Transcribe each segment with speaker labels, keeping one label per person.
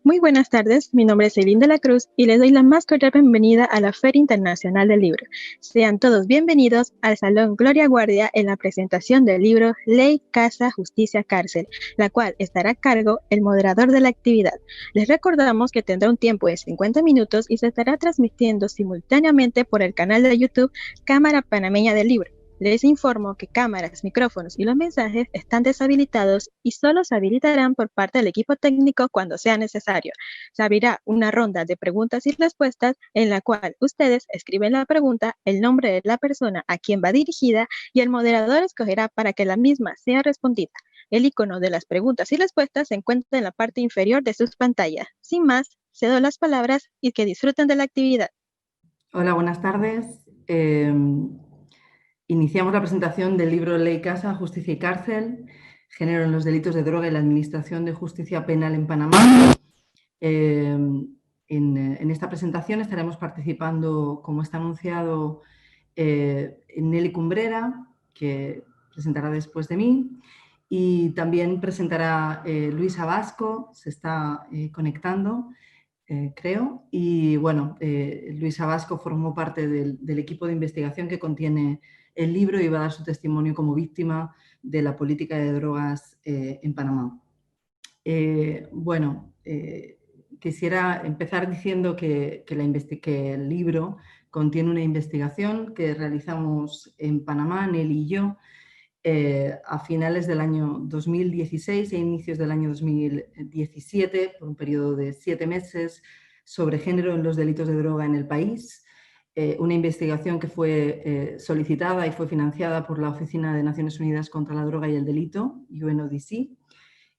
Speaker 1: Muy buenas tardes, mi nombre es Eileen de la Cruz y les doy la más cordial bienvenida a la Feria Internacional del Libro. Sean todos bienvenidos al Salón Gloria Guardia en la presentación del libro Ley, Casa, Justicia, Cárcel, la cual estará a cargo el moderador de la actividad. Les recordamos que tendrá un tiempo de 50 minutos y se estará transmitiendo simultáneamente por el canal de YouTube Cámara Panameña del Libro. Les informo que cámaras, micrófonos y los mensajes están deshabilitados y solo se habilitarán por parte del equipo técnico cuando sea necesario. Se abrirá una ronda de preguntas y respuestas en la cual ustedes escriben la pregunta, el nombre de la persona a quien va dirigida y el moderador escogerá para que la misma sea respondida. El icono de las preguntas y respuestas se encuentra en la parte inferior de sus pantallas. Sin más, cedo las palabras y que disfruten de la actividad.
Speaker 2: Hola, buenas tardes. Iniciamos la presentación del libro Ley, Casa, Justicia y Cárcel, Género en los delitos de droga y la administración de justicia penal en Panamá. En esta presentación estaremos participando, como está anunciado, Nelly Cumbrera, que presentará después de mí, y también presentará Luisa Vasco, se está conectando. Creo. Y bueno, Luisa Vasco formó parte del equipo de investigación que contiene el libro y va a dar su testimonio como víctima de la política de drogas en Panamá. Quisiera empezar diciendo que el libro contiene una investigación que realizamos en Panamá, Nelly y yo, a finales del año 2016 e inicios del año 2017, por un periodo de 7 meses, sobre género en los delitos de droga en el país. Una investigación que fue solicitada y fue financiada por la Oficina de Naciones Unidas contra la Droga y el Delito, UNODC,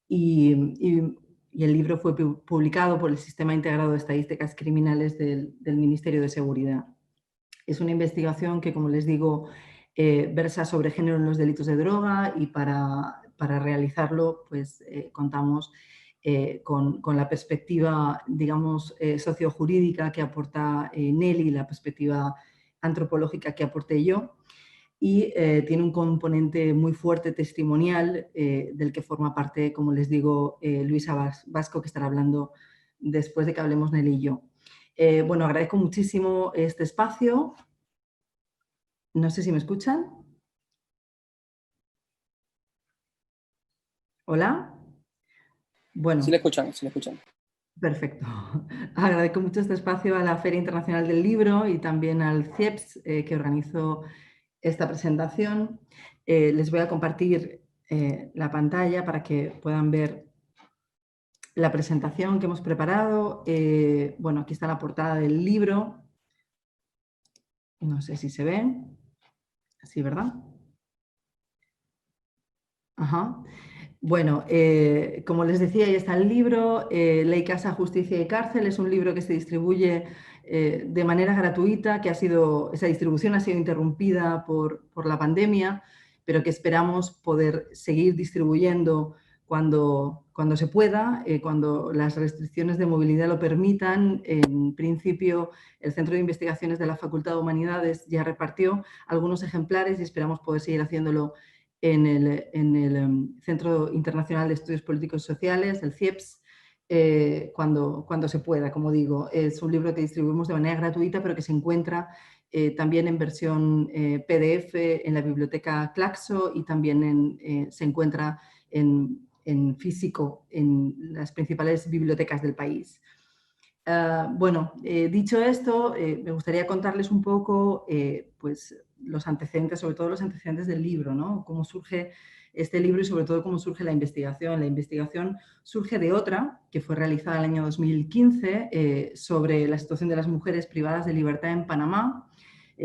Speaker 2: y el libro fue publicado por el Sistema Integrado de Estadísticas Criminales del Ministerio de Seguridad. Es una investigación que, como les digo, versa sobre género en los delitos de droga y para realizarlo pues, contamos con la perspectiva, digamos, sociojurídica que aporta Nelly, la perspectiva antropológica que aporté yo, y tiene un componente muy fuerte testimonial del que forma parte, como les digo, Luisa Vasco, que estará hablando después de que hablemos Nelly y yo. Bueno, agradezco muchísimo este espacio. No sé si me escuchan. ¿Hola? Bueno.
Speaker 3: Sí le escuchan, sí le escuchan.
Speaker 2: Perfecto. Agradezco mucho este espacio a la Feria Internacional del Libro y también al CIEPS que organizó esta presentación. Les voy a compartir la pantalla para que puedan ver la presentación que hemos preparado. Bueno, aquí está la portada del libro. No sé si se ve. Sí, ¿verdad? Ajá. Bueno, como les decía, ahí está el libro, Ley, Casa, Justicia y Cárcel. Es un libro que se distribuye de manera gratuita, esa distribución ha sido interrumpida por la pandemia, pero que esperamos poder seguir distribuyendo cuando se pueda, cuando las restricciones de movilidad lo permitan. En principio, el Centro de Investigaciones de la Facultad de Humanidades ya repartió algunos ejemplares y esperamos poder seguir haciéndolo en el Centro Internacional de Estudios Políticos y Sociales, el CIEPS, cuando se pueda, como digo. Es un libro que distribuimos de manera gratuita, pero que se encuentra también en versión PDF en la biblioteca Claxo y también se encuentra en físico en las principales bibliotecas del país. Dicho esto, me gustaría contarles un poco pues, los antecedentes, sobre todo los antecedentes del libro, ¿no? Cómo surge este libro y sobre todo cómo surge la investigación. La investigación surge de otra que fue realizada en el año 2015 sobre la situación de las mujeres privadas de libertad en Panamá.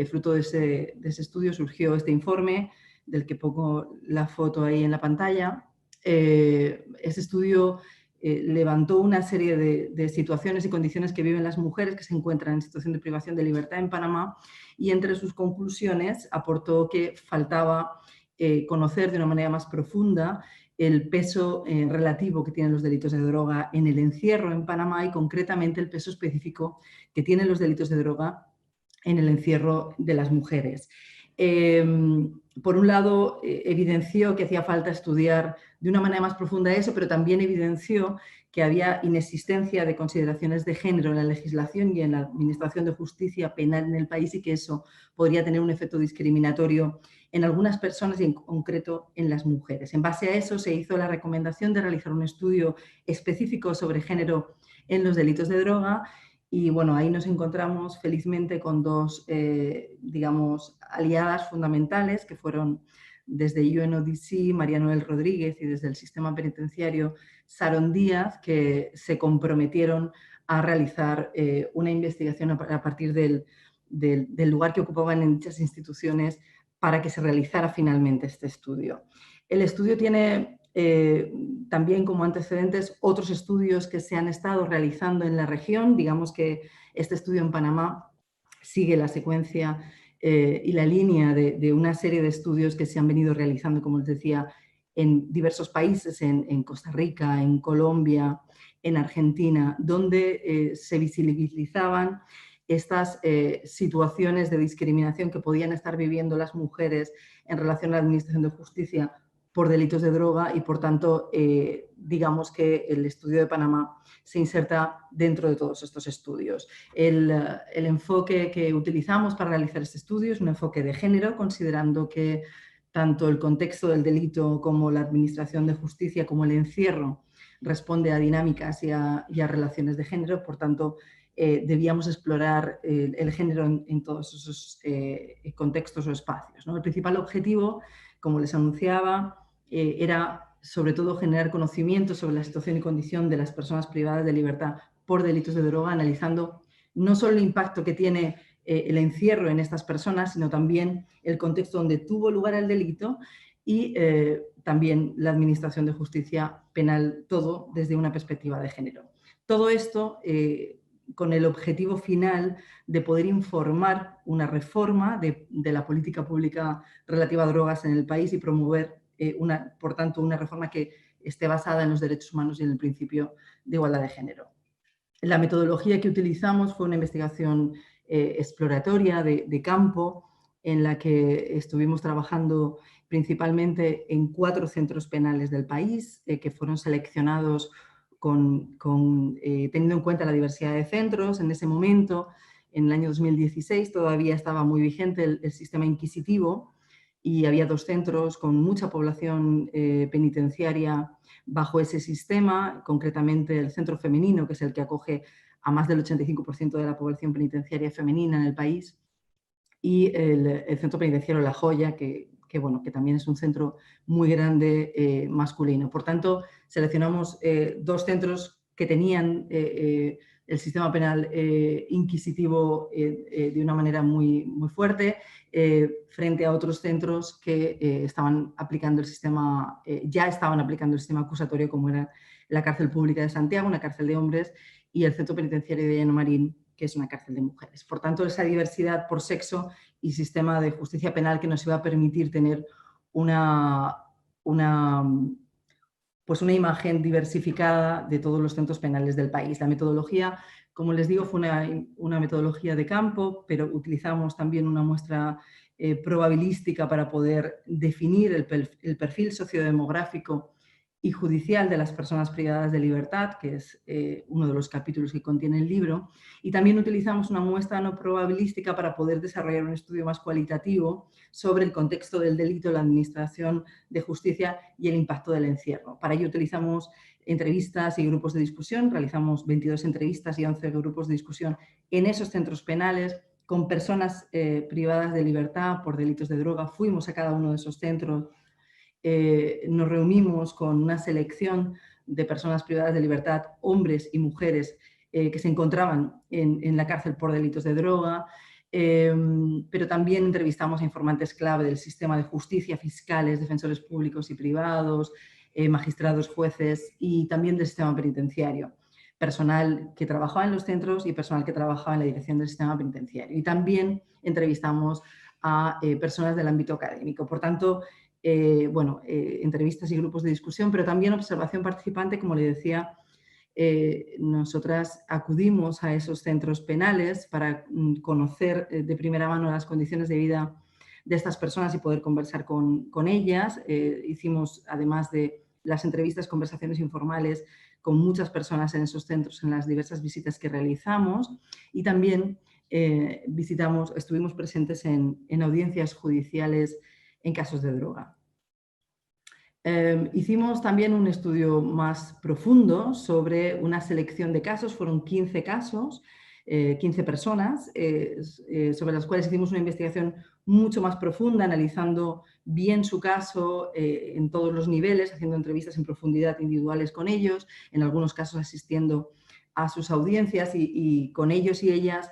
Speaker 2: Fruto de ese estudio surgió este informe del que pongo la foto ahí en la pantalla. Ese estudio levantó una serie de situaciones y condiciones que viven las mujeres que se encuentran en situación de privación de libertad en Panamá, y entre sus conclusiones aportó que faltaba conocer de una manera más profunda el peso relativo que tienen los delitos de droga en el encierro en Panamá y concretamente el peso específico que tienen los delitos de droga en el encierro de las mujeres. Por un lado, evidenció que hacía falta estudiar de una manera más profunda eso, pero también evidenció que había inexistencia de consideraciones de género en la legislación y en la administración de justicia penal en el país y que eso podría tener un efecto discriminatorio en algunas personas y en concreto en las mujeres. En base a eso se hizo la recomendación de realizar un estudio específico sobre género en los delitos de droga y bueno, ahí nos encontramos felizmente con dos, digamos, aliadas fundamentales que fueron desde UNODC, María Noel Rodríguez y desde el sistema penitenciario Sharon Díaz, que se comprometieron a realizar una investigación a partir del lugar que ocupaban en dichas instituciones para que se realizara finalmente este estudio. El estudio tiene también como antecedentes otros estudios que se han estado realizando en la región. Digamos que este estudio en Panamá sigue la secuencia y la línea de una serie de estudios que se han venido realizando, como les decía, en diversos países, en Costa Rica, en Colombia, en Argentina, donde se visibilizaban estas situaciones de discriminación que podían estar viviendo las mujeres en relación a la administración de justicia por delitos de droga y, por tanto, digamos que el estudio de Panamá se inserta dentro de todos estos estudios. El enfoque que utilizamos para realizar este estudio es un enfoque de género, considerando que tanto el contexto del delito como la administración de justicia, como el encierro, responde a dinámicas y a relaciones de género. Por tanto, debíamos explorar el género en todos esos contextos o espacios, ¿no? El principal objetivo, como les anunciaba, era sobre todo generar conocimiento sobre la situación y condición de las personas privadas de libertad por delitos de droga, analizando no solo el impacto que tiene el encierro en estas personas, sino también el contexto donde tuvo lugar el delito y también la administración de justicia penal, todo desde una perspectiva de género. Todo esto con el objetivo final de poder informar una reforma de la política pública relativa a drogas en el país y promover, por tanto, una reforma que esté basada en los derechos humanos y en el principio de igualdad de género. La metodología que utilizamos fue una investigación exploratoria de campo en la que estuvimos trabajando principalmente en 4 centros penales del país que fueron seleccionados teniendo en cuenta la diversidad de centros. En ese momento, en el año 2016, todavía estaba muy vigente el sistema inquisitivo y había 2 centros con mucha población penitenciaria bajo ese sistema, concretamente el centro femenino, que es el que acoge a más del 85% de la población penitenciaria femenina en el país, y el centro penitenciario La Joya, que también es un centro muy grande masculino. Por tanto, seleccionamos 2 centros que tenían el sistema penal inquisitivo de una manera muy, muy fuerte, frente a otros centros que estaban aplicando el sistema, ya estaban aplicando el sistema acusatorio, como era la cárcel pública de Santiago, una cárcel de hombres, y el centro penitenciario de Llano Marín, que es una cárcel de mujeres. Por tanto, esa diversidad por sexo y sistema de justicia penal que nos iba a permitir tener una imagen diversificada de todos los centros penales del país. La metodología, como les digo, fue una metodología de campo, pero utilizamos también una muestra probabilística para poder definir el perfil sociodemográfico y judicial de las personas privadas de libertad, que es uno de los capítulos que contiene el libro, y también utilizamos una muestra no probabilística para poder desarrollar un estudio más cualitativo sobre el contexto del delito, la administración de justicia y el impacto del encierro. Para ello utilizamos entrevistas y grupos de discusión, realizamos 22 entrevistas y 11 grupos de discusión en esos centros penales con personas privadas de libertad por delitos de droga. Fuimos a cada uno de esos centros, nos reunimos con una selección de personas privadas de libertad, hombres y mujeres que se encontraban en la cárcel por delitos de droga, pero también entrevistamos a informantes clave del sistema de justicia, fiscales, defensores públicos y privados, magistrados, jueces y también del sistema penitenciario, personal que trabajaba en los centros y personal que trabajaba en la dirección del sistema penitenciario. Y también entrevistamos a personas del ámbito académico. Por tanto, entrevistas y grupos de discusión, pero también observación participante, como le decía. Nosotras acudimos a esos centros penales para conocer de primera mano las condiciones de vida de estas personas y poder conversar con ellas. Hicimos, además de las entrevistas, conversaciones informales con muchas personas en esos centros en las diversas visitas que realizamos, y también estuvimos presentes en audiencias judiciales en casos de droga. Hicimos también un estudio más profundo sobre una selección de casos, fueron 15 casos, 15 personas, sobre las cuales hicimos una investigación mucho más profunda, analizando bien su caso en todos los niveles, haciendo entrevistas en profundidad individuales con ellos, en algunos casos asistiendo a sus audiencias, y con ellos y ellas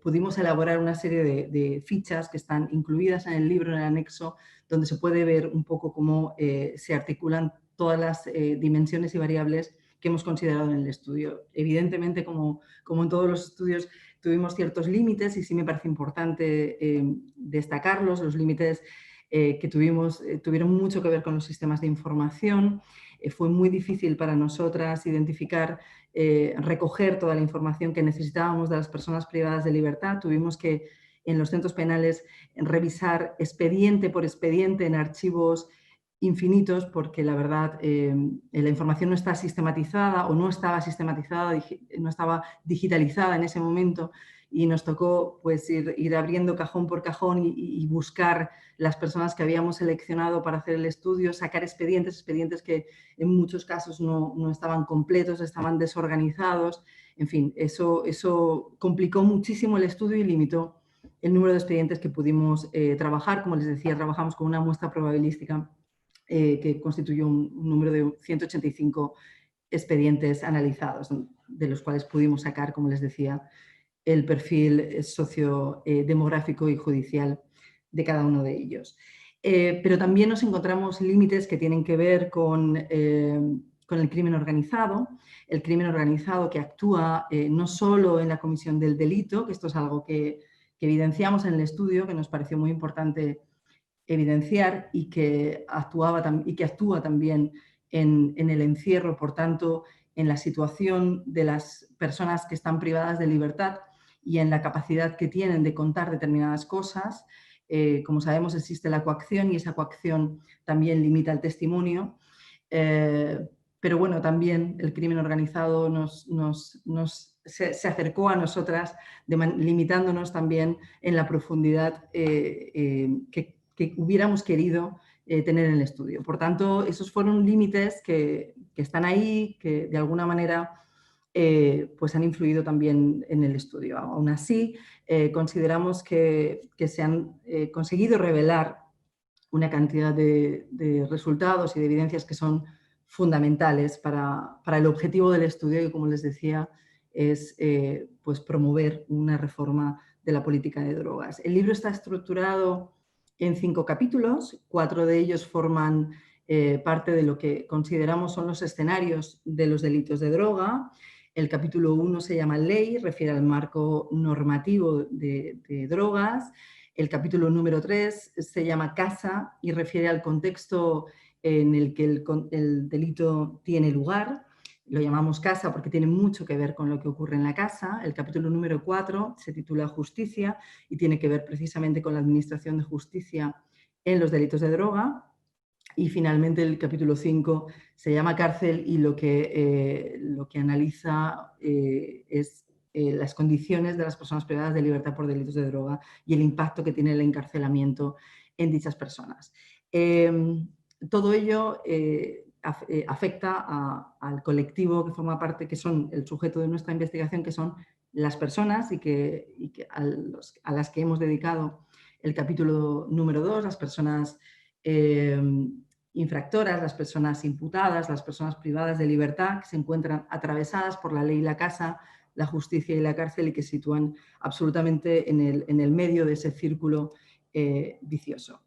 Speaker 2: pudimos elaborar una serie de fichas que están incluidas en el libro, en el anexo, donde se puede ver un poco cómo se articulan todas las dimensiones y variables que hemos considerado en el estudio. Evidentemente, como en todos los estudios, tuvimos ciertos límites, y sí me parece importante destacarlos. Los límites que tuvieron mucho que ver con los sistemas de información. Fue muy difícil para nosotras identificar, recoger toda la información que necesitábamos de las personas privadas de libertad. Tuvimos que, en los centros penales, revisar expediente por expediente en archivos infinitos, porque la verdad la información no está sistematizada, o no estaba sistematizada, no estaba digitalizada en ese momento, y nos tocó pues ir abriendo cajón por cajón y buscar las personas que habíamos seleccionado para hacer el estudio, sacar expedientes que en muchos casos no estaban completos, estaban desorganizados. En fin, eso complicó muchísimo el estudio y limitó el número de expedientes que pudimos trabajar. Como les decía, trabajamos con una muestra probabilística que constituyó un número de 185 expedientes analizados, de los cuales pudimos sacar, como les decía, el perfil sociodemográfico y judicial de cada uno de ellos. Pero también nos encontramos límites que tienen que ver con el crimen organizado. El crimen organizado que actúa no solo en la comisión del delito, que esto es algo que evidenciamos en el estudio, que nos pareció muy importante evidenciar, y que actúa también en el encierro, por tanto, en la situación de las personas que están privadas de libertad y en la capacidad que tienen de contar determinadas cosas. Como sabemos, existe la coacción, y esa coacción también limita el testimonio. Pero bueno, también el crimen organizado se acercó a nosotras, limitándonos también en la profundidad que hubiéramos querido tener en el estudio. Por tanto, esos fueron límites que están ahí, que de alguna manera pues han influido también en el estudio. Aún así, consideramos que se han conseguido revelar una cantidad de resultados y de evidencias que son fundamentales para el objetivo del estudio, que, como les decía, es pues promover una reforma de la política de drogas. El libro está estructurado en 5 capítulos, 4 de ellos forman parte de lo que consideramos son los escenarios de los delitos de droga. El capítulo 1 se llama Ley, refiere al marco normativo de drogas. El capítulo número 3 se llama Casa y refiere al contexto en el que el delito tiene lugar. Lo llamamos casa porque tiene mucho que ver con lo que ocurre en la casa. El capítulo número 4 se titula Justicia y tiene que ver precisamente con la administración de justicia en los delitos de droga. Y finalmente el capítulo 5 se llama Cárcel, y lo que analiza es las condiciones de las personas privadas de libertad por delitos de droga y el impacto que tiene el encarcelamiento en dichas personas. Todo ello afecta al colectivo que forma parte, que son el sujeto de nuestra investigación, que son las personas a las que hemos dedicado el capítulo número 2, las personas infractoras, las personas imputadas, las personas privadas de libertad, que se encuentran atravesadas por la ley y la casa, la justicia y la cárcel, y que se sitúan absolutamente en el medio de ese círculo vicioso.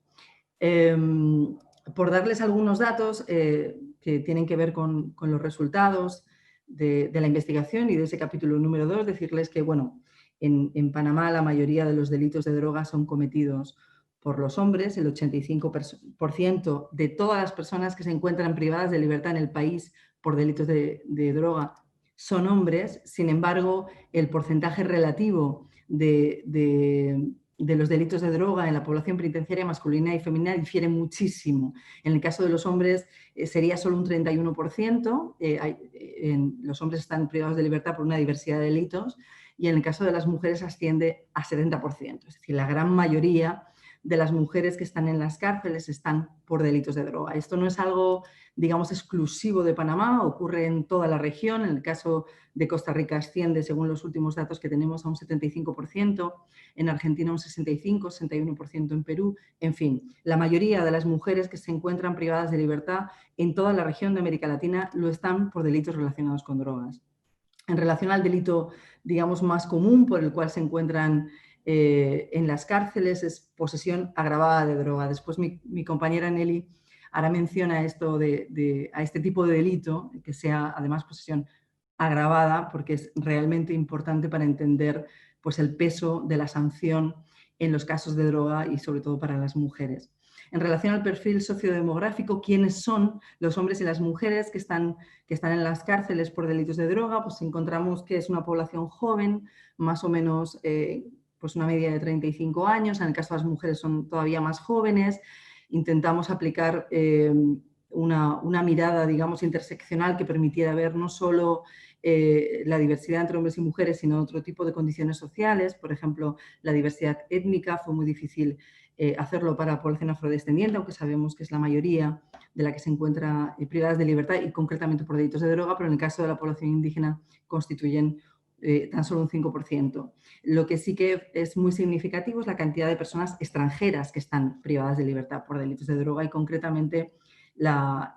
Speaker 2: Por darles algunos datos que tienen que ver con los resultados de la investigación y de ese capítulo número 2, decirles que, bueno, en Panamá la mayoría de los delitos de droga son cometidos por los hombres. El 85% de todas las personas que se encuentran privadas de libertad en el país por delitos de droga son hombres. Sin embargo, el porcentaje relativo de de los delitos de droga en la población penitenciaria masculina y femenina difiere muchísimo. En el caso de los hombres sería solo un 31%, los hombres están privados de libertad por una diversidad de delitos, y en el caso de las mujeres asciende a 70%. Es decir, la gran mayoría de las mujeres que están en las cárceles están por delitos de droga. Esto no es algo, digamos, exclusivo de Panamá, ocurre en toda la región. En el caso de Costa Rica asciende, según los últimos datos que tenemos, a un 75%, en Argentina un 65%, 61% en Perú. En fin, la mayoría de las mujeres que se encuentran privadas de libertad en toda la región de América Latina lo están por delitos relacionados con drogas. En relación al delito, digamos, más común por el cual se encuentran en las cárceles es posesión agravada de droga. Después mi compañera Nelly hará mención a este tipo de delito, que sea además posesión agravada, porque es realmente importante para entender pues, el peso de la sanción en los casos de droga y sobre todo para las mujeres. En relación al perfil sociodemográfico, ¿quiénes son los hombres y las mujeres que están en las cárceles por delitos de droga? Pues encontramos que es una población joven, más o menos pues una media de 35 años. En el caso de las mujeres son todavía más jóvenes. Intentamos aplicar una mirada, digamos, interseccional que permitiera ver no solo la diversidad entre hombres y mujeres, sino otro tipo de condiciones sociales. Por ejemplo, la diversidad étnica. Fue muy difícil hacerlo para la población afrodescendiente, aunque sabemos que es la mayoría de la que se encuentra privadas de libertad y concretamente por delitos de droga, pero en el caso de la población indígena constituyen tan solo un 5%. Lo que sí que es muy significativo es la cantidad de personas extranjeras que están privadas de libertad por delitos de droga y concretamente la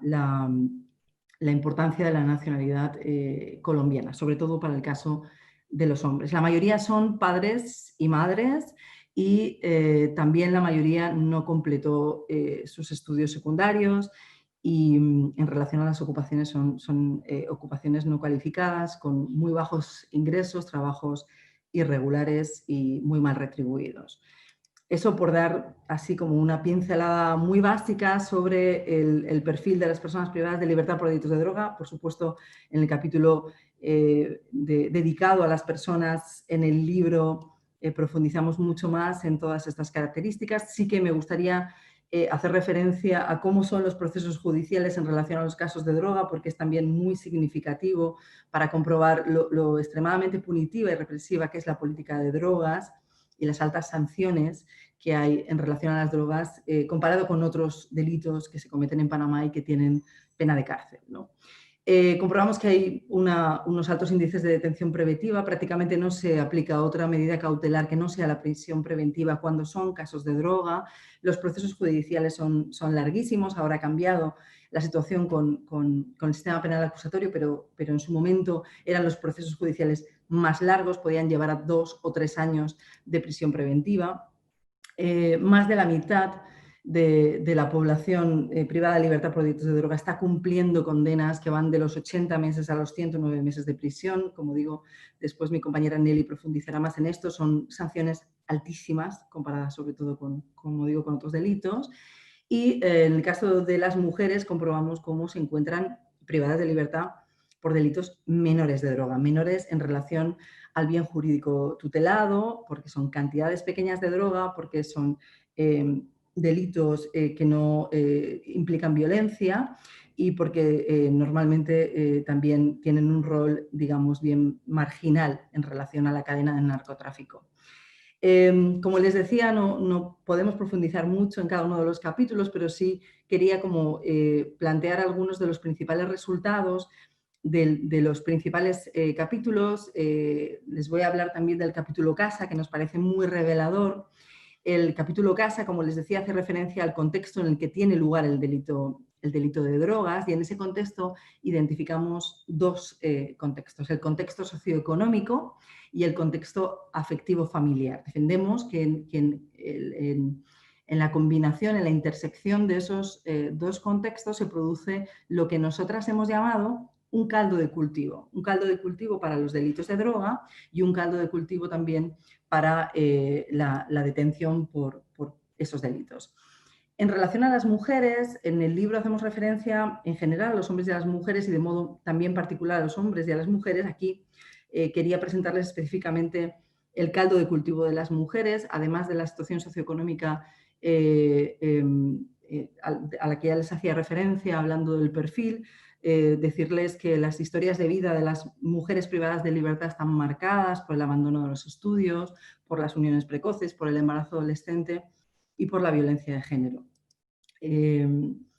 Speaker 2: importancia de la nacionalidad colombiana, sobre todo para el caso de los hombres. La mayoría son padres y madres y también la mayoría no completó sus estudios secundarios y en relación a las ocupaciones son ocupaciones no cualificadas con muy bajos ingresos, trabajos irregulares y muy mal retribuidos. Eso por dar así como una pincelada muy básica sobre el perfil de las personas privadas de libertad por delitos de droga. Por supuesto, en el capítulo dedicado a las personas en el libro profundizamos mucho más en todas estas características. Sí que me gustaría hacer referencia a cómo son los procesos judiciales en relación a los casos de droga, porque es también muy significativo para comprobar lo extremadamente punitiva y represiva que es la política de drogas y las altas sanciones que hay en relación a las drogas comparado con otros delitos que se cometen en Panamá y que tienen pena de cárcel, ¿no? Comprobamos que hay unos altos índices de detención preventiva. Prácticamente no se aplica otra medida cautelar que no sea la prisión preventiva cuando son casos de droga. Los procesos judiciales son larguísimos. Ahora ha cambiado la situación con el sistema penal acusatorio, pero en su momento eran los procesos judiciales más largos, podían llevar a 2 o 3 años de prisión preventiva. Más de la mitad de la población privada de libertad por delitos de droga está cumpliendo condenas que van de los 80 meses a los 109 meses de prisión. Como digo, después mi compañera Nelly profundizará más en esto. Son sanciones altísimas comparadas sobre todo con otros delitos. Y en el caso de las mujeres comprobamos cómo se encuentran privadas de libertad por delitos menores de droga, menores en relación al bien jurídico tutelado, porque son cantidades pequeñas de droga, porque son delitos que no implican violencia y porque normalmente también tienen un rol, digamos, bien marginal en relación a la cadena del narcotráfico. Como les decía, no podemos profundizar mucho en cada uno de los capítulos, pero sí quería como plantear algunos de los principales resultados de los principales capítulos. Les voy a hablar también del capítulo Casa, que nos parece muy revelador. El capítulo Casa, como les decía, hace referencia al contexto en el que tiene lugar el delito de drogas, y en ese contexto identificamos dos contextos: el contexto socioeconómico y el contexto afectivo familiar. Defendemos que en la combinación, en la intersección de esos dos contextos se produce lo que nosotras hemos llamado un caldo de cultivo para los delitos de droga y un caldo de cultivo también para la detención por esos delitos. En relación a las mujeres, en el libro hacemos referencia en general a los hombres y a las mujeres y de modo también particular a los hombres y a las mujeres. Aquí quería presentarles específicamente el caldo de cultivo de las mujeres, además de la situación socioeconómica a la que ya les hacía referencia hablando del perfil, decirles que las historias de vida de las mujeres privadas de libertad están marcadas por el abandono de los estudios, por las uniones precoces, por el embarazo adolescente y por la violencia de género.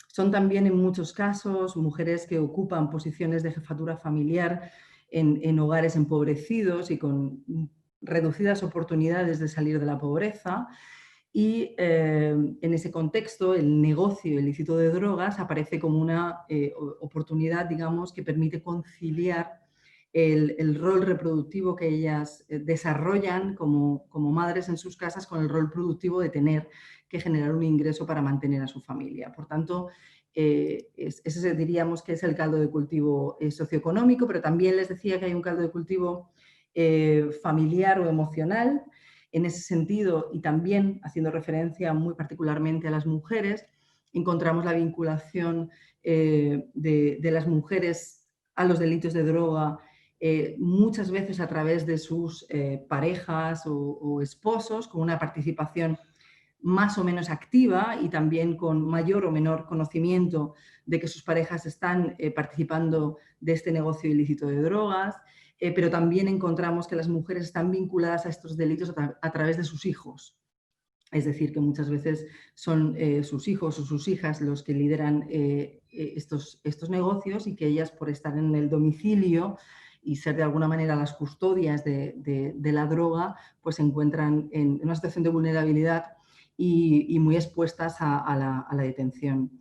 Speaker 2: Son también en muchos casos mujeres que ocupan posiciones de jefatura familiar en hogares empobrecidos y con reducidas oportunidades de salir de la pobreza. Y en ese contexto el negocio ilícito de drogas aparece como una oportunidad, digamos, que permite conciliar el rol reproductivo que ellas desarrollan como madres en sus casas con el rol productivo de tener que generar un ingreso para mantener a su familia. Por tanto, ese diríamos que es el caldo de cultivo socioeconómico, pero también les decía que hay un caldo de cultivo familiar o emocional. En ese sentido, y también haciendo referencia muy particularmente a las mujeres, encontramos la vinculación de las mujeres a los delitos de droga muchas veces a través de sus parejas o esposos, con una participación más o menos activa y también con mayor o menor conocimiento de que sus parejas están participando de este negocio ilícito de drogas, pero también encontramos que las mujeres están vinculadas a estos delitos a través de sus hijos. Es decir, que muchas veces son sus hijos o sus hijas los que lideran estos negocios y que ellas, por estar en el domicilio y ser de alguna manera las custodias de la droga, pues se encuentran en una situación de vulnerabilidad y muy expuestas a la detención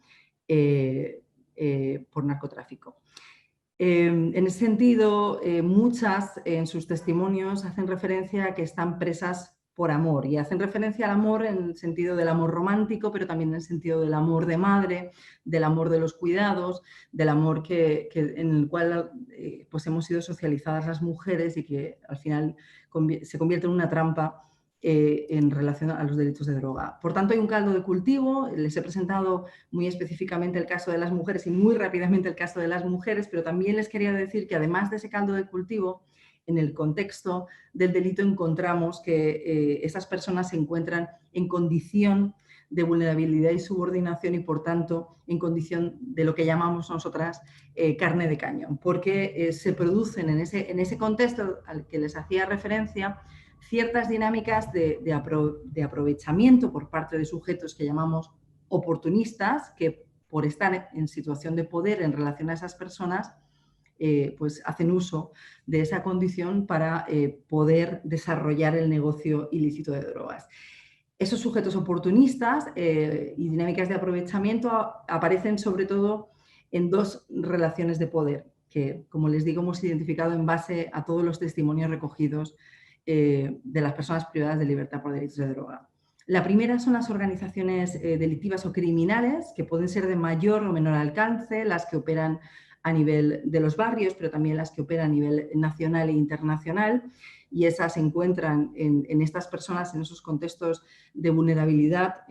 Speaker 2: por narcotráfico. En ese sentido, muchas en sus testimonios hacen referencia a que están presas por amor y hacen referencia al amor en el sentido del amor romántico, pero también en el sentido del amor de madre, del amor de los cuidados, del amor en el cual pues hemos sido socializadas las mujeres y que al final se convierte en una trampa en relación a los delitos de droga. Por tanto, hay un caldo de cultivo. Les he presentado muy específicamente el caso de las mujeres y muy rápidamente el caso de las mujeres, pero también les quería decir que además de ese caldo de cultivo, en el contexto del delito encontramos que esas personas se encuentran en condición de vulnerabilidad y subordinación y, por tanto, en condición de lo que llamamos nosotras carne de cañón, porque se producen en ese contexto al que les hacía referencia ciertas dinámicas de aprovechamiento por parte de sujetos que llamamos oportunistas, que por estar en situación de poder en relación a esas personas, pues hacen uso de esa condición para poder desarrollar el negocio ilícito de drogas. Esos sujetos oportunistas y dinámicas de aprovechamiento aparecen sobre todo en dos relaciones de poder, que, como les digo, hemos identificado en base a todos los testimonios recogidos de las personas privadas de libertad por delitos de droga. La primera son las organizaciones delictivas o criminales, que pueden ser de mayor o menor alcance, las que operan a nivel de los barrios, pero también las que operan a nivel nacional e internacional, y esas se encuentran en estas personas, en esos contextos de vulnerabilidad,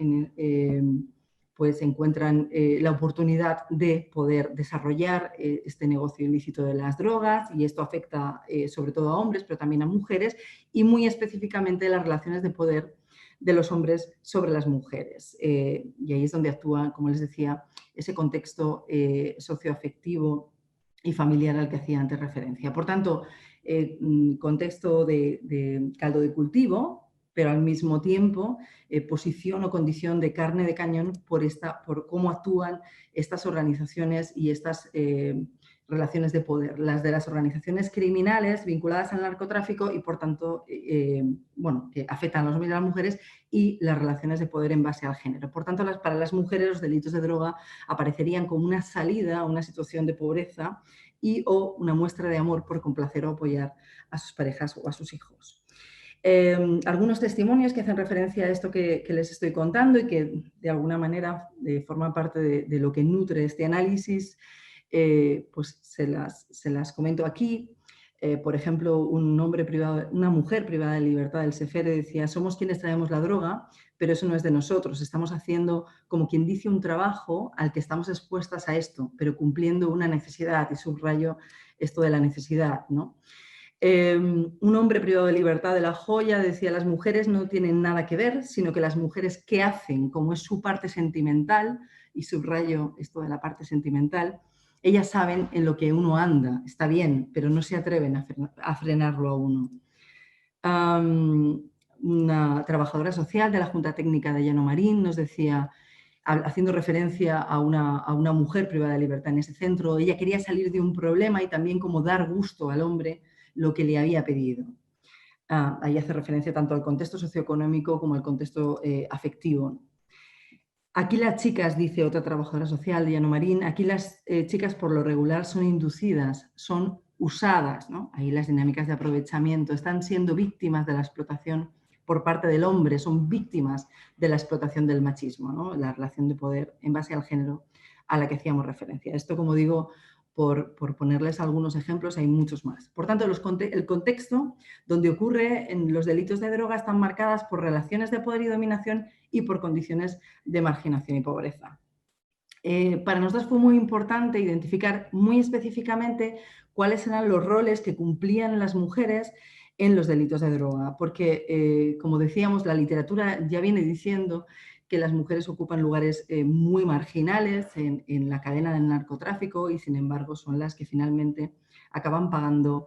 Speaker 2: pues encuentran la oportunidad de poder desarrollar este negocio ilícito de las drogas, y esto afecta sobre todo a hombres, pero también a mujeres, y muy específicamente las relaciones de poder de los hombres sobre las mujeres. Y ahí es donde actúa, como les decía, ese contexto socioafectivo y familiar al que hacía antes referencia. Por tanto, contexto de caldo de cultivo, pero al mismo tiempo posición o condición de carne de cañón por cómo actúan estas organizaciones y estas relaciones de poder, las de las organizaciones criminales vinculadas al narcotráfico y, por tanto, bueno, que afectan a los hombres y a las mujeres, y las relaciones de poder en base al género. Por tanto, para las mujeres los delitos de droga aparecerían como una salida a una situación de pobreza y o una muestra de amor por complacer o apoyar a sus parejas o a sus hijos. Algunos testimonios que hacen referencia a esto que les estoy contando y que de alguna manera forman parte de lo que nutre este análisis, pues se las comento aquí. Por ejemplo, una mujer privada de libertad del SEFERE decía: somos quienes traemos la droga, pero eso no es de nosotros. Estamos haciendo, como quien dice, un trabajo al que estamos expuestas a esto, pero cumpliendo una necesidad, y subrayo esto de la necesidad, ¿no? Un hombre privado de libertad de La Joya decía: las mujeres no tienen nada que ver, sino que las mujeres que hacen, como es su parte sentimental, y subrayo esto de la parte sentimental, ellas saben en lo que uno anda, está bien, pero no se atreven a frenarlo a uno. Una trabajadora social de la Junta Técnica de Llano Marín nos decía, haciendo referencia a una mujer privada de libertad en ese centro, ella quería salir de un problema y también como dar gusto al hombre lo que le había pedido. Ahí hace referencia tanto al contexto socioeconómico como al contexto afectivo. Aquí las chicas, dice otra trabajadora social de Llano Marín, aquí las chicas por lo regular son inducidas, son usadas, ¿no? Ahí las dinámicas de aprovechamiento, están siendo víctimas de la explotación por parte del hombre, son víctimas de la explotación del machismo, ¿no? La relación de poder en base al género a la que hacíamos referencia. Esto, como digo, por ponerles algunos ejemplos, hay muchos más. Por tanto, el contexto donde ocurre en los delitos de droga están marcadas por relaciones de poder y dominación y por condiciones de marginación y pobreza. Para nosotros fue muy importante identificar muy específicamente cuáles eran los roles que cumplían las mujeres en los delitos de droga, porque, como decíamos, la literatura ya viene diciendo que las mujeres ocupan lugares muy marginales en la cadena del narcotráfico y, sin embargo, son las que finalmente acaban pagando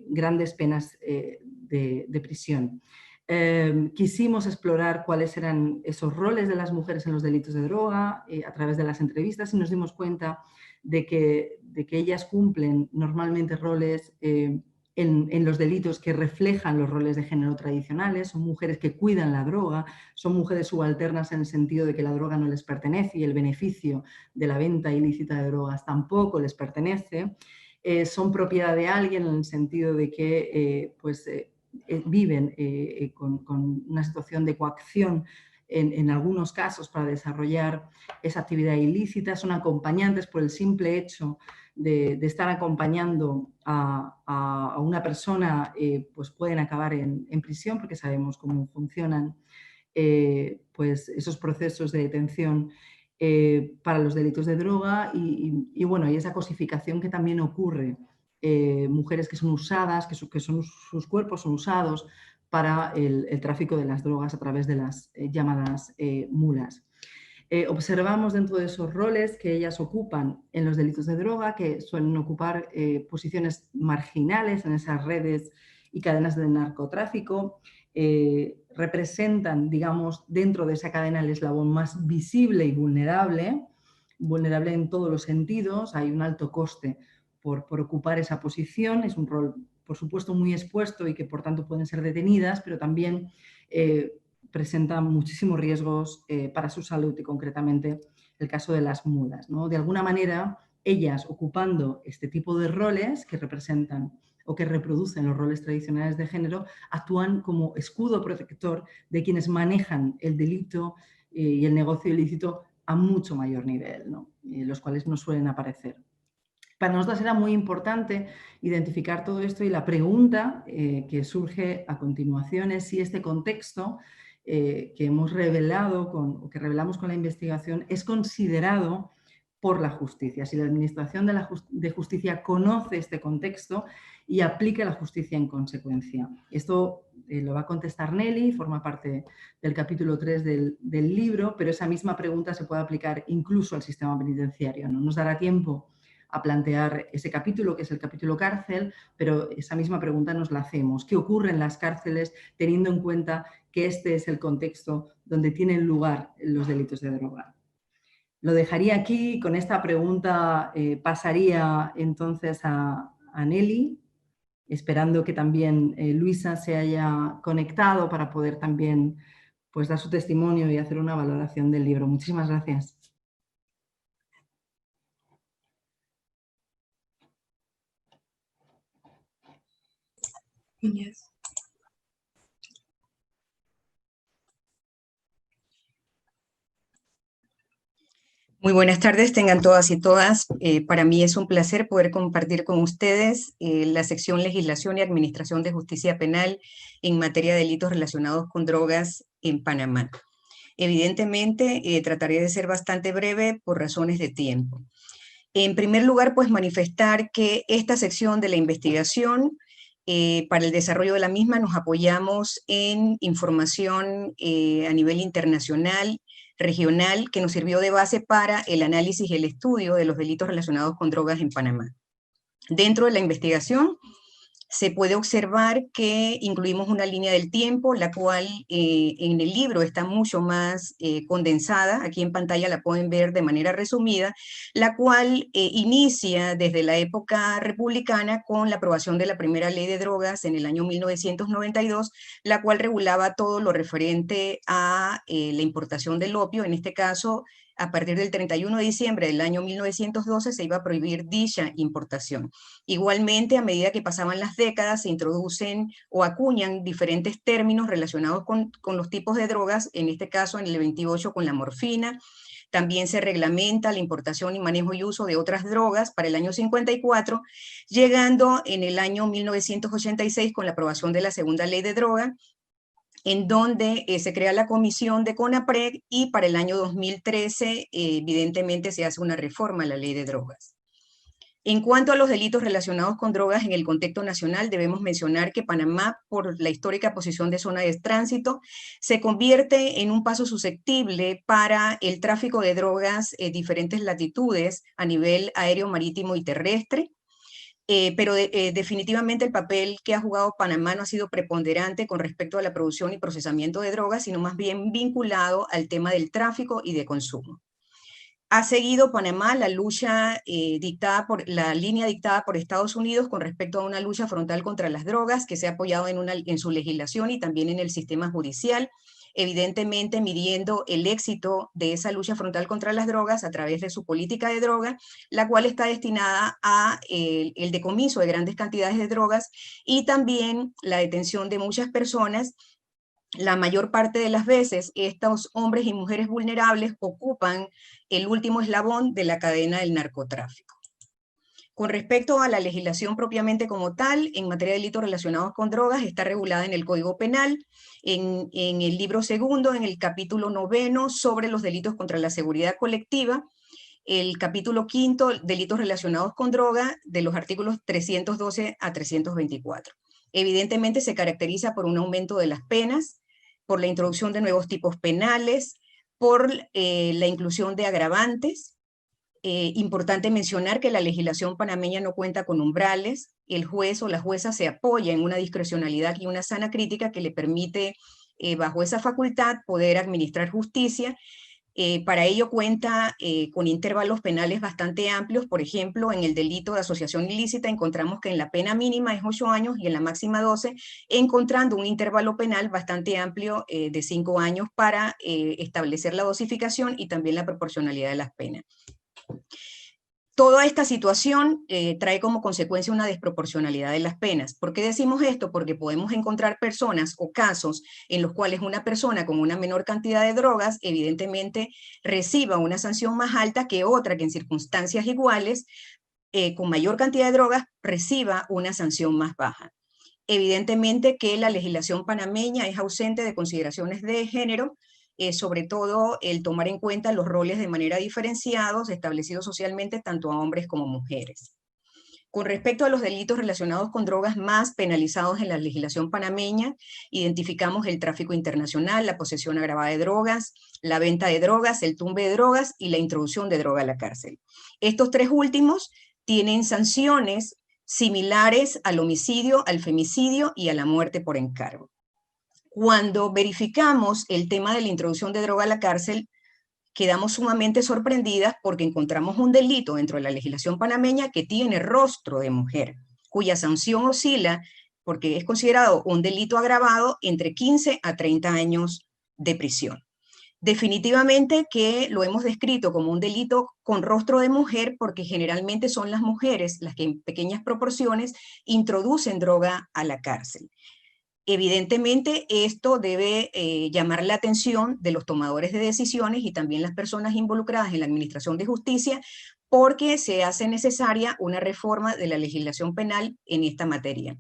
Speaker 2: grandes penas de prisión. Quisimos explorar cuáles eran esos roles de las mujeres en los delitos de droga a través de las entrevistas y nos dimos cuenta de que ellas cumplen normalmente roles en los delitos que reflejan los roles de género tradicionales. Son mujeres que cuidan la droga, son mujeres subalternas en el sentido de que la droga no les pertenece y el beneficio de la venta ilícita de drogas tampoco les pertenece. Son propiedad de alguien en el sentido de que viven con una situación de coacción en algunos casos para desarrollar esa actividad ilícita, son acompañantes por el simple hecho de estar acompañando a una persona, pues pueden acabar en prisión porque sabemos cómo funcionan pues esos procesos de detención para los delitos de droga y bueno, y esa cosificación que también ocurre. Mujeres que son usadas, que sus cuerpos son usados para el tráfico de las drogas a través de las llamadas mulas. Observamos dentro de esos roles que ellas ocupan en los delitos de droga, que suelen ocupar posiciones marginales en esas redes y cadenas de narcotráfico, representan, digamos, dentro de esa cadena el eslabón más visible y vulnerable en todos los sentidos. Hay un alto coste por ocupar esa posición, es un rol, por supuesto, muy expuesto y que, por tanto, pueden ser detenidas, pero también presentan muchísimos riesgos para su salud y, concretamente, el caso de las mulas, ¿no? De alguna manera, ellas, ocupando este tipo de roles que representan o que reproducen los roles tradicionales de género, actúan como escudo protector de quienes manejan el delito y el negocio ilícito a mucho mayor nivel, ¿no? Los cuales no suelen aparecer. Para nosotros era muy importante identificar todo esto y la pregunta que surge a continuación es si este contexto que hemos revelado o que revelamos con la investigación es considerado por la justicia, si la Administración de Justicia conoce este contexto y aplica la justicia en consecuencia. Esto lo va a contestar Nelly, forma parte del capítulo 3 del libro, pero esa misma pregunta se puede aplicar incluso al sistema penitenciario. No nos dará tiempo a plantear ese capítulo, que es el capítulo cárcel, pero esa misma pregunta nos la hacemos. ¿Qué ocurre en las cárceles teniendo en cuenta que este es el contexto donde tienen lugar los delitos de droga? Lo dejaría aquí, con esta pregunta pasaría entonces a Nelly, esperando que también Luisa se haya conectado para poder también pues, dar su testimonio y hacer una valoración del libro. Muchísimas gracias.
Speaker 3: Yes. Muy buenas tardes, tengan todas y todas. Para mí es un placer poder compartir con ustedes la sección Legislación y Administración de Justicia Penal en materia de delitos relacionados con drogas en Panamá. Evidentemente, trataré de ser bastante breve por razones de tiempo. En primer lugar, pues manifestar que esta sección de la investigación Para el desarrollo de la misma nos apoyamos en información a nivel internacional, regional, que nos sirvió de base para el análisis y el estudio de los delitos relacionados con drogas en Panamá. Dentro de la investigación se puede observar que incluimos una línea del tiempo, la cual en el libro está mucho más condensada. Aquí en pantalla la pueden ver de manera resumida, la cual inicia desde la época republicana con la aprobación de la primera ley de drogas en el año 1992, la cual regulaba todo lo referente a la importación del opio. En este caso, a partir del 31 de diciembre del año 1912 se iba a prohibir dicha importación. Igualmente, a medida que pasaban las décadas, se introducen o acuñan diferentes términos relacionados con los tipos de drogas, en este caso en el 28 con la morfina. También se reglamenta la importación y manejo y uso de otras drogas para el año 54, llegando en el año 1986 con la aprobación de la segunda ley de droga, en donde se crea la comisión de CONAPRED, y para el año 2013 evidentemente se hace una reforma a la ley de drogas. En cuanto a los delitos relacionados con drogas en el contexto nacional, debemos mencionar que Panamá, por la histórica posición de zona de tránsito, se convierte en un paso susceptible para el tráfico de drogas en diferentes latitudes a nivel aéreo, marítimo y terrestre. Pero definitivamente el papel que ha jugado Panamá no ha sido preponderante con respecto a la producción y procesamiento de drogas, sino más bien vinculado al tema del tráfico y de consumo. Ha seguido Panamá la lucha la línea dictada por Estados Unidos con respecto a una lucha frontal contra las drogas, que se ha apoyado en su legislación y también en el sistema judicial, evidentemente midiendo el éxito de esa lucha frontal contra las drogas a través de su política de droga, la cual está destinada a el decomiso de grandes cantidades de drogas y también la detención de muchas personas. La mayor parte de las veces estos hombres y mujeres vulnerables ocupan el último eslabón de la cadena del narcotráfico. Con respecto a la legislación propiamente como tal, en materia de delitos relacionados con drogas, está regulada en el Código Penal, en el libro segundo, en el capítulo 9 sobre los delitos contra la seguridad colectiva, el capítulo 5, delitos relacionados con droga, de los artículos 312 a 324. Evidentemente se caracteriza por un aumento de las penas, por la introducción de nuevos tipos penales, por la inclusión de agravantes. Importante mencionar que la legislación panameña no cuenta con umbrales. El juez o la jueza se apoya en una discrecionalidad y una sana crítica que le permite, bajo esa facultad, poder administrar justicia. Para ello cuenta con intervalos penales bastante amplios. Por ejemplo, en el delito de asociación ilícita encontramos que en la pena mínima es 8 años y en la máxima 12, encontrando un intervalo penal bastante amplio de 5 años para establecer la dosificación y también la proporcionalidad de las penas. Toda esta situación trae como consecuencia una desproporcionalidad de las penas. ¿Por qué decimos esto? Porque podemos encontrar personas o casos en los cuales una persona con una menor cantidad de drogas evidentemente reciba una sanción más alta que otra que en circunstancias iguales, con mayor cantidad de drogas, reciba una sanción más baja. Evidentemente que la legislación panameña es ausente de consideraciones de género, sobre todo el tomar en cuenta los roles de manera diferenciados establecidos socialmente tanto a hombres como mujeres. Con respecto a los delitos relacionados con drogas más penalizados en la legislación panameña, identificamos el tráfico internacional, la posesión agravada de drogas, la venta de drogas, el tumbe de drogas y la introducción de droga a la cárcel. Estos tres últimos tienen sanciones similares al homicidio, al femicidio y a la muerte por encargo. Cuando verificamos el tema de la introducción de droga a la cárcel, quedamos sumamente sorprendidas porque encontramos un delito dentro de la legislación panameña que tiene rostro de mujer, cuya sanción oscila, porque es considerado un delito agravado, entre 15 a 30 años de prisión. Definitivamente que lo hemos descrito como un delito con rostro de mujer porque generalmente son las mujeres las que en pequeñas proporciones introducen droga a la cárcel. Evidentemente, esto debe llamar la atención de los tomadores de decisiones y también las personas involucradas en la administración de justicia, porque se hace necesaria una reforma de la legislación penal en esta materia.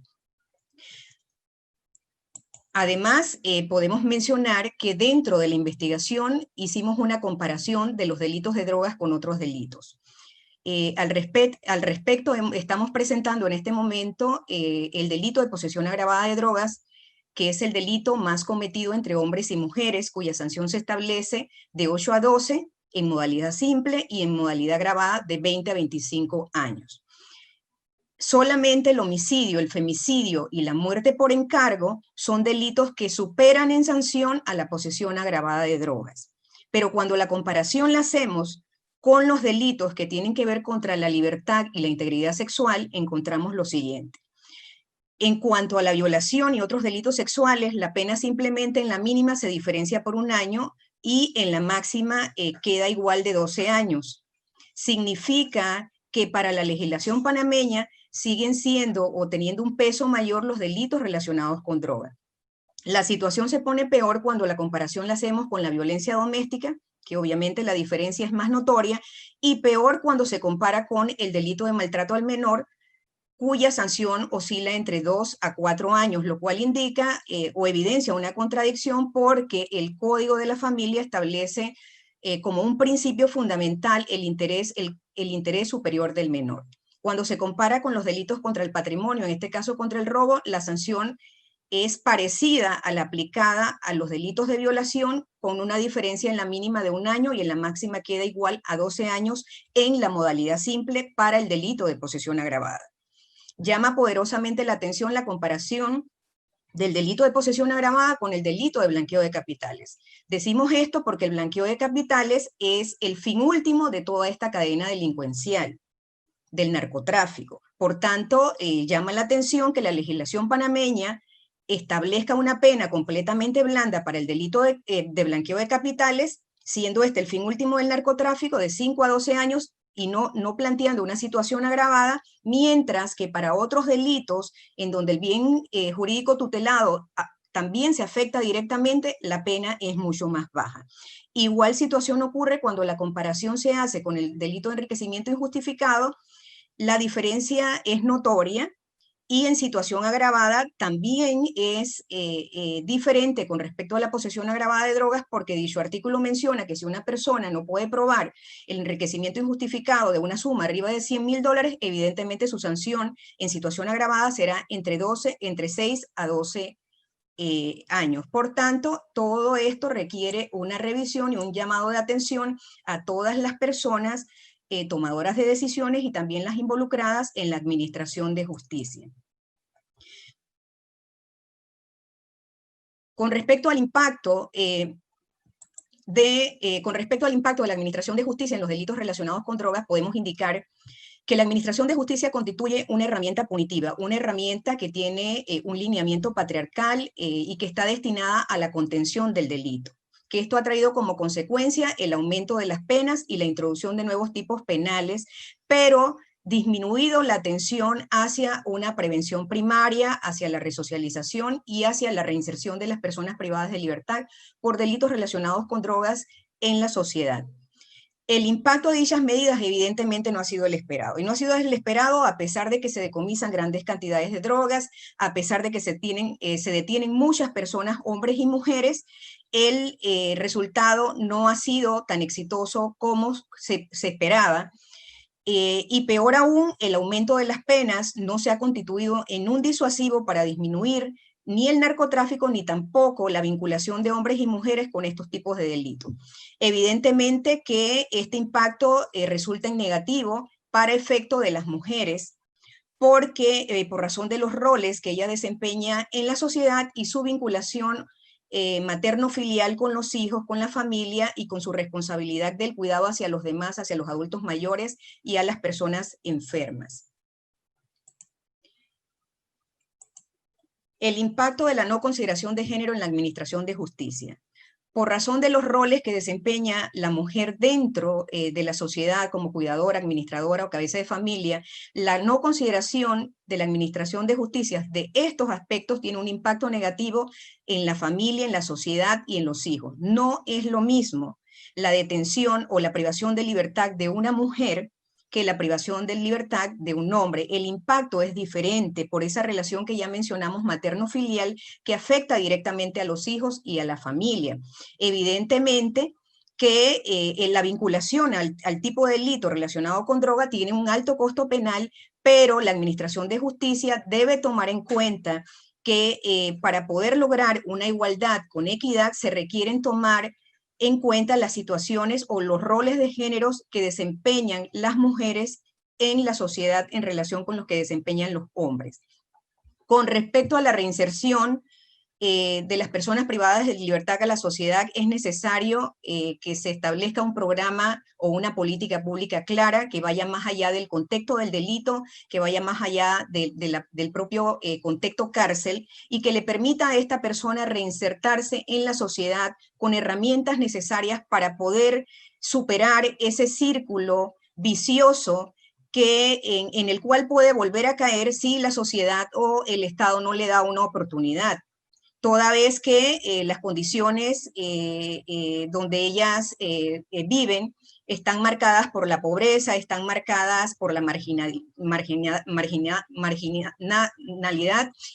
Speaker 3: Además, podemos mencionar que dentro de la investigación hicimos una comparación de los delitos de drogas con otros delitos. Al respecto, estamos presentando en este momento el delito de posesión agravada de drogas, que es el delito más cometido entre hombres y mujeres, cuya sanción se establece de 8 a 12 en modalidad simple y en modalidad agravada de 20 a 25 años. Solamente el homicidio, el femicidio y la muerte por encargo son delitos que superan en sanción a la posesión agravada de drogas. Pero cuando la comparación la hacemos con los delitos que tienen que ver contra la libertad y la integridad sexual, encontramos lo siguiente. En cuanto a la violación y otros delitos sexuales, la pena simplemente en la mínima se diferencia por 1 año y en la máxima queda igual de 12 años. Significa que para la legislación panameña siguen siendo o teniendo un peso mayor los delitos relacionados con droga. La situación se pone peor cuando la comparación la hacemos con la violencia doméstica, que obviamente la diferencia es más notoria, y peor cuando se compara con el delito de maltrato al menor, cuya sanción oscila entre 2 a 4 años, lo cual indica o evidencia una contradicción porque el Código de la Familia establece como un principio fundamental el interés superior del menor. Cuando se compara con los delitos contra el patrimonio, en este caso contra el robo, la sanción es parecida a la aplicada a los delitos de violación, con una diferencia en la mínima de 1 año y en la máxima queda igual a 12 años en la modalidad simple para el delito de posesión agravada. Llama poderosamente la atención la comparación del delito de posesión agravada con el delito de blanqueo de capitales. Decimos esto porque el blanqueo de capitales es el fin último de toda esta cadena delincuencial del narcotráfico. Por tanto, llama la atención que la legislación panameña establezca una pena completamente blanda para el delito de blanqueo de capitales, siendo este el fin último del narcotráfico de 5 a 12 años y no planteando una situación agravada, mientras que para otros delitos en donde el bien jurídico tutelado también se afecta directamente, la pena es mucho más baja. Igual situación ocurre cuando la comparación se hace con el delito de enriquecimiento injustificado, la diferencia es notoria, y en situación agravada también es diferente con respecto a la posesión agravada de drogas, porque dicho artículo menciona que si una persona no puede probar el enriquecimiento injustificado de una suma arriba de $100.000, evidentemente su sanción en situación agravada será entre 6 a 12 años. Por tanto, todo esto requiere una revisión y un llamado de atención a todas las personas tomadoras de decisiones y también las involucradas en la administración de justicia. Con respecto al impacto de la administración de justicia en los delitos relacionados con drogas, podemos indicar que la administración de justicia constituye una herramienta punitiva, una herramienta que tiene un lineamiento patriarcal y que está destinada a la contención del delito, que esto ha traído como consecuencia el aumento de las penas y la introducción de nuevos tipos penales, pero disminuido la atención hacia una prevención primaria, hacia la resocialización y hacia la reinserción de las personas privadas de libertad por delitos relacionados con drogas en la sociedad. El impacto de dichas medidas evidentemente no ha sido el esperado, y no ha sido el esperado a pesar de que se decomisan grandes cantidades de drogas, a pesar de que se detienen muchas personas, hombres y mujeres. El resultado no ha sido tan exitoso como se esperaba, y peor aún, el aumento de las penas no se ha constituido en un disuasivo para disminuir ni el narcotráfico, ni tampoco la vinculación de hombres y mujeres con estos tipos de delitos. Evidentemente que este impacto resulta en negativo para efecto de las mujeres, porque por razón de los roles que ella desempeña en la sociedad y su vinculación materno-filial con los hijos, con la familia y con su responsabilidad del cuidado hacia los demás, hacia los adultos mayores y a las personas enfermas. El impacto de la no consideración de género en la administración de justicia. Por razón de los roles que desempeña la mujer dentro de la sociedad como cuidadora, administradora o cabeza de familia, la no consideración de la administración de justicia de estos aspectos tiene un impacto negativo en la familia, en la sociedad y en los hijos. No es lo mismo la detención o la privación de libertad de una mujer que la privación de libertad de un hombre. El impacto es diferente por esa relación que ya mencionamos materno-filial que afecta directamente a los hijos y a la familia. Evidentemente que la vinculación al tipo de delito relacionado con droga tiene un alto costo penal, pero la Administración de Justicia debe tomar en cuenta que para poder lograr una igualdad con equidad se requieren tomar en cuenta las situaciones o los roles de géneros que desempeñan las mujeres en la sociedad en relación con los que desempeñan los hombres. Con respecto a la reinserción de las personas privadas de libertad a la sociedad, es necesario que se establezca un programa o una política pública clara que vaya más allá del contexto del delito, que vaya más allá del propio contexto cárcel y que le permita a esta persona reinsertarse en la sociedad con herramientas necesarias para poder superar ese círculo vicioso en el cual puede volver a caer si la sociedad o el Estado no le da una oportunidad, toda vez que las condiciones donde ellas viven están marcadas por la pobreza, están marcadas por la marginalidad,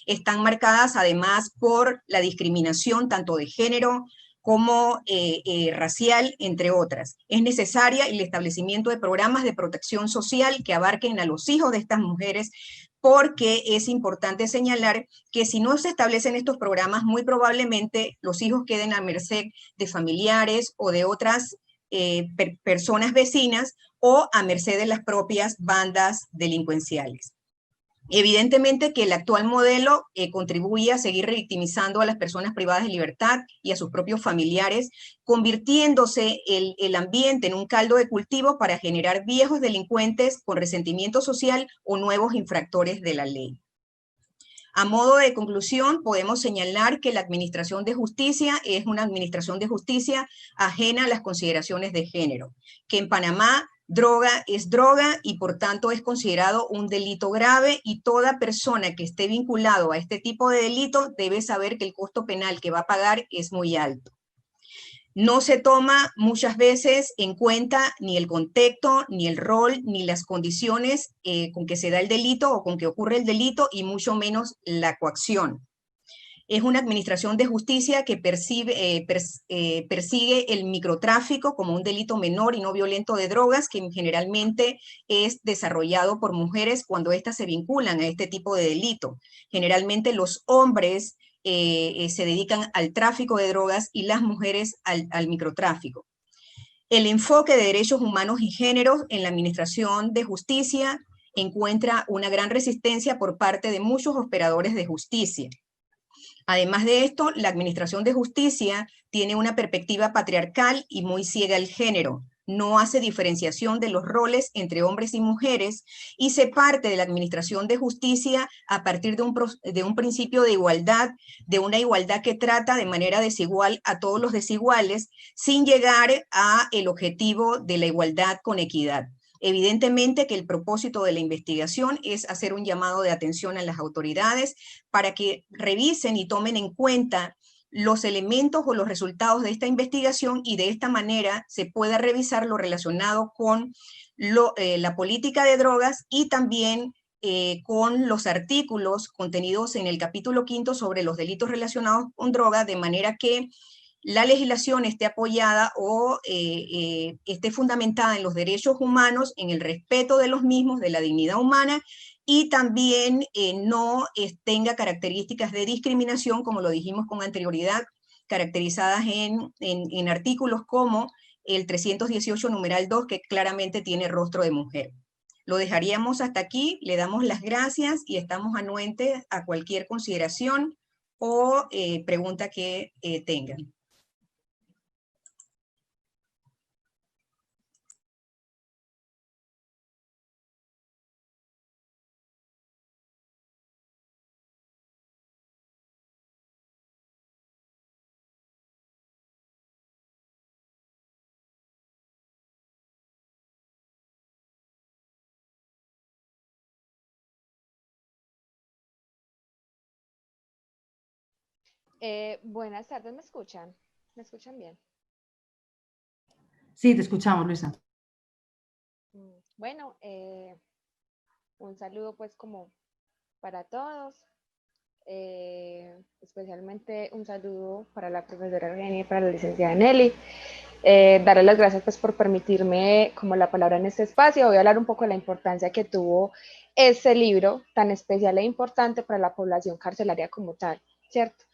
Speaker 3: están marcadas además por la discriminación tanto de género como racial, entre otras. Es necesaria el establecimiento de programas de protección social que abarquen a los hijos de estas mujeres, porque es importante señalar que si no se establecen estos programas, muy probablemente los hijos queden a merced de familiares o de otras personas vecinas o a merced de las propias bandas delincuenciales. Evidentemente que el actual modelo contribuye a seguir revictimizando a las personas privadas de libertad y a sus propios familiares, convirtiéndose el ambiente en un caldo de cultivo para generar viejos delincuentes con resentimiento social o nuevos infractores de la ley. A modo de conclusión, podemos señalar que la Administración de Justicia es una Administración de Justicia ajena a las consideraciones de género, que en Panamá droga es droga y por tanto es considerado un delito grave, y toda persona que esté vinculado a este tipo de delito debe saber que el costo penal que va a pagar es muy alto. No se toma muchas veces en cuenta ni el contexto, ni el rol, ni las condiciones con que se da el delito o con que ocurre el delito, y mucho menos la coacción. Es una administración de justicia que persigue el microtráfico como un delito menor y no violento de drogas, que generalmente es desarrollado por mujeres cuando éstas se vinculan a este tipo de delito. Generalmente los hombres se dedican al tráfico de drogas y las mujeres al microtráfico. El enfoque de derechos humanos y géneros en la administración de justicia encuentra una gran resistencia por parte de muchos operadores de justicia. Además de esto, la Administración de Justicia tiene una perspectiva patriarcal y muy ciega al género. No hace diferenciación de los roles entre hombres y mujeres y se parte de la Administración de Justicia a partir de un principio de igualdad, de una igualdad que trata de manera desigual a todos los desiguales, sin llegar al objetivo de la igualdad con equidad. Evidentemente que el propósito de la investigación es hacer un llamado de atención a las autoridades para que revisen y tomen en cuenta los elementos o los resultados de esta investigación, y de esta manera se pueda revisar lo relacionado con la política de drogas y también con los artículos contenidos en el capítulo 5 sobre los delitos relacionados con drogas, de manera que la legislación esté apoyada o esté fundamentada en los derechos humanos, en el respeto de los mismos, de la dignidad humana, y también no tenga características de discriminación, como lo dijimos con anterioridad, caracterizadas en artículos como el 318 numeral 2, que claramente tiene rostro de mujer. Lo dejaríamos hasta aquí, le damos las gracias y estamos anuentes a cualquier consideración o pregunta que tengan.
Speaker 4: Buenas tardes, ¿me escuchan? ¿Me escuchan bien?
Speaker 2: Sí, te escuchamos, Luisa.
Speaker 4: Bueno, un saludo pues como para todos, especialmente un saludo para la profesora Eugenia y para la licenciada Nelly. Darles las gracias pues por permitirme como la palabra en este espacio. Voy a hablar un poco de la importancia que tuvo este libro tan especial e importante para la población carcelaria como tal, ¿cierto?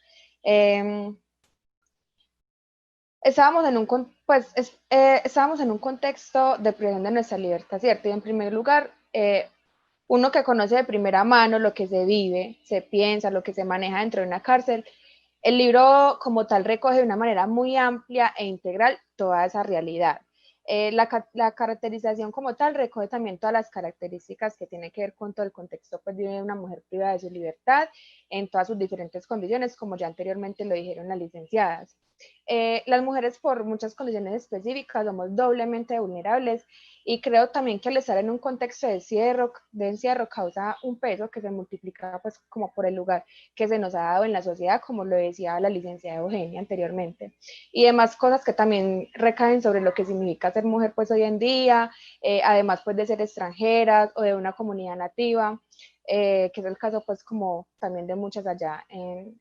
Speaker 4: Estábamos en un contexto de privación de nuestra libertad, ¿cierto? Y en primer lugar, uno que conoce de primera mano lo que se vive, se piensa, lo que se maneja dentro de una cárcel, el libro como tal recoge de una manera muy amplia e integral toda esa realidad. La caracterización como tal recoge también todas las características que tienen que ver con todo el contexto pues, de una mujer privada de su libertad en todas sus diferentes condiciones, como ya anteriormente lo dijeron las licenciadas. Las mujeres por muchas condiciones específicas somos doblemente vulnerables y creo también que al estar en un contexto de encierro causa un peso que se multiplica pues como por el lugar que se nos ha dado en la sociedad, como lo decía la licenciada Eugenia anteriormente, y demás cosas que también recaen sobre lo que significa ser mujer pues hoy en día, además pues de ser extranjeras o de una comunidad nativa, que es el caso pues como también de muchas allá en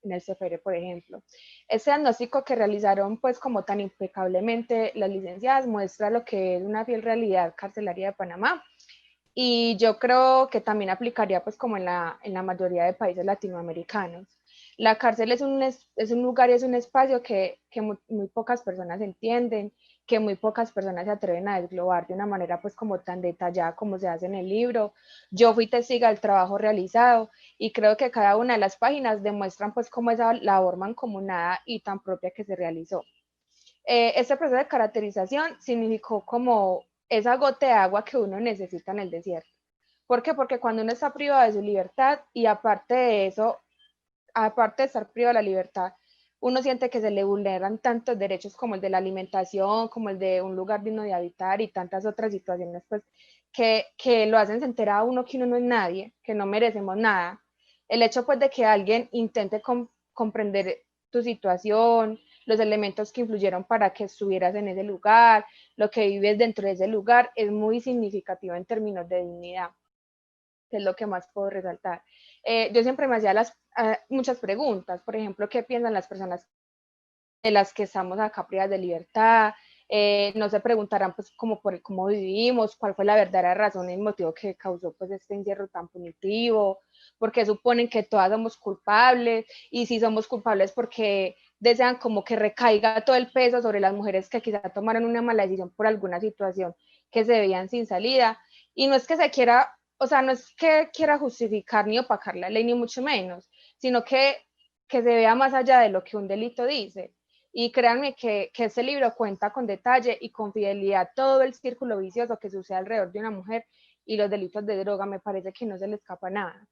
Speaker 4: el CFR, por ejemplo. Este diagnóstico que realizaron pues como tan impecablemente las licenciadas muestra lo que es una fiel realidad carcelaria de Panamá, y yo creo que también aplicaría pues como en la mayoría de países latinoamericanos. La cárcel es un lugar y es un espacio que muy pocas personas entienden, que muy pocas personas se atreven a desglobar de una manera pues como tan detallada como se hace en el libro. Yo fui testiga del trabajo realizado y creo que cada una de las páginas demuestran pues cómo esa labor mancomunada y tan propia que se realizó. Este proceso de caracterización significó como esa gota de agua que uno necesita en el desierto. ¿Por qué? Porque cuando uno está privado de su libertad y aparte de eso, aparte de estar privado de la libertad, uno siente que se le vulneran tantos derechos como el de la alimentación, como el de un lugar digno de habitar y tantas otras situaciones pues, que lo hacen sentir a uno que uno no es nadie, que no merecemos nada. El hecho pues de que alguien intente comprender tu situación, los elementos que influyeron para que estuvieras en ese lugar, lo que vives dentro de ese lugar, es muy significativo en términos de dignidad, que es lo que más puedo resaltar. Yo siempre me hacía muchas preguntas, por ejemplo, ¿qué piensan las personas de las que estamos acá privadas de libertad? No se preguntarán pues como por cómo vivimos, cuál fue la verdadera razón y el motivo que causó pues este encierro tan punitivo, porque suponen que todas somos culpables, y si somos culpables porque desean como que recaiga todo el peso sobre las mujeres que quizá tomaron una mala decisión por alguna situación que se veían sin salida. Y no es que se quiera, o sea, no es que quiera justificar ni opacar la ley, ni mucho menos, sino que se vea más allá de lo que un delito dice. Y créanme que este libro cuenta con detalle y con fidelidad todo el círculo vicioso que sucede alrededor de una mujer y los delitos de droga. Me parece que no se le escapa nada.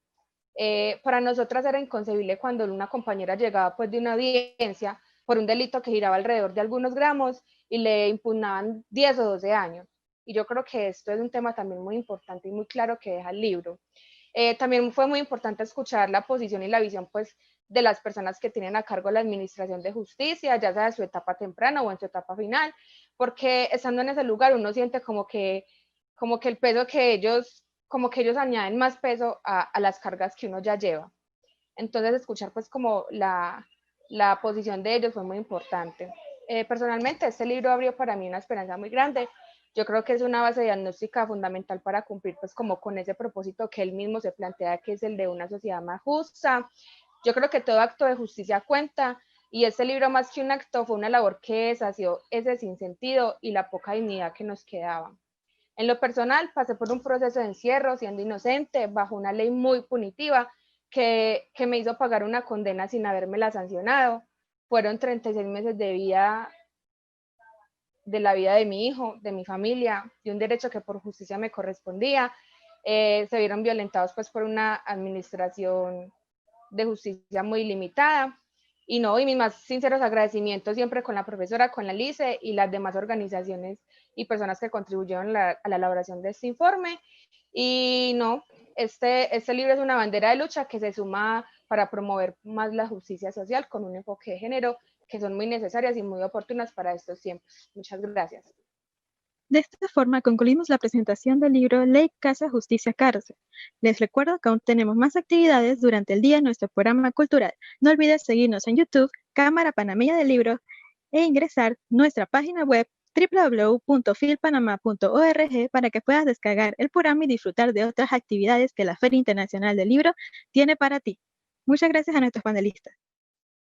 Speaker 4: Para nosotras era inconcebible cuando una compañera llegaba pues de una audiencia por un delito que giraba alrededor de algunos gramos y le impugnaban 10 o 12 años. Y yo creo que esto es un tema también muy importante y muy claro que deja el libro. También fue muy importante escuchar la posición y la visión pues de las personas que tienen a cargo la administración de justicia, ya sea en su etapa temprana o en su etapa final, porque estando en ese lugar uno siente como que el peso como que ellos añaden más peso a las cargas que uno ya lleva. Entonces escuchar pues como la posición de ellos fue muy importante. Personalmente este libro abrió para mí una esperanza muy grande. Yo creo que es una base diagnóstica fundamental para cumplir pues como con ese propósito que él mismo se plantea, que es el de una sociedad más justa. Yo creo que todo acto de justicia cuenta, y este libro más que un acto fue una labor que sació ese sinsentido y la poca dignidad que nos quedaba. En lo personal, pasé por un proceso de encierro siendo inocente, bajo una ley muy punitiva que me hizo pagar una condena sin habérmela sancionado. Fueron 36 meses de vida, de la vida de mi hijo, de mi familia, de un derecho que por justicia me correspondía. Se vieron violentados pues por una administración de justicia muy limitada. Y mis más sinceros agradecimientos siempre con la profesora, con la LICE y las demás organizaciones y personas que contribuyeron a la elaboración de este informe. Y este libro es una bandera de lucha que se suma para promover más la justicia social con un enfoque de género que son muy necesarias y muy oportunas para estos tiempos. Muchas gracias.
Speaker 1: De esta forma concluimos la presentación del libro Ley, Casa, Justicia, Cárcel. Les recuerdo que aún tenemos más actividades durante el día en nuestro programa cultural. No olvides seguirnos en YouTube, Cámara Panameña del Libro, e ingresar nuestra página web www.filpanama.org para que puedas descargar el programa y disfrutar de otras actividades que la Feria Internacional del Libro tiene para ti. Muchas gracias a nuestros panelistas.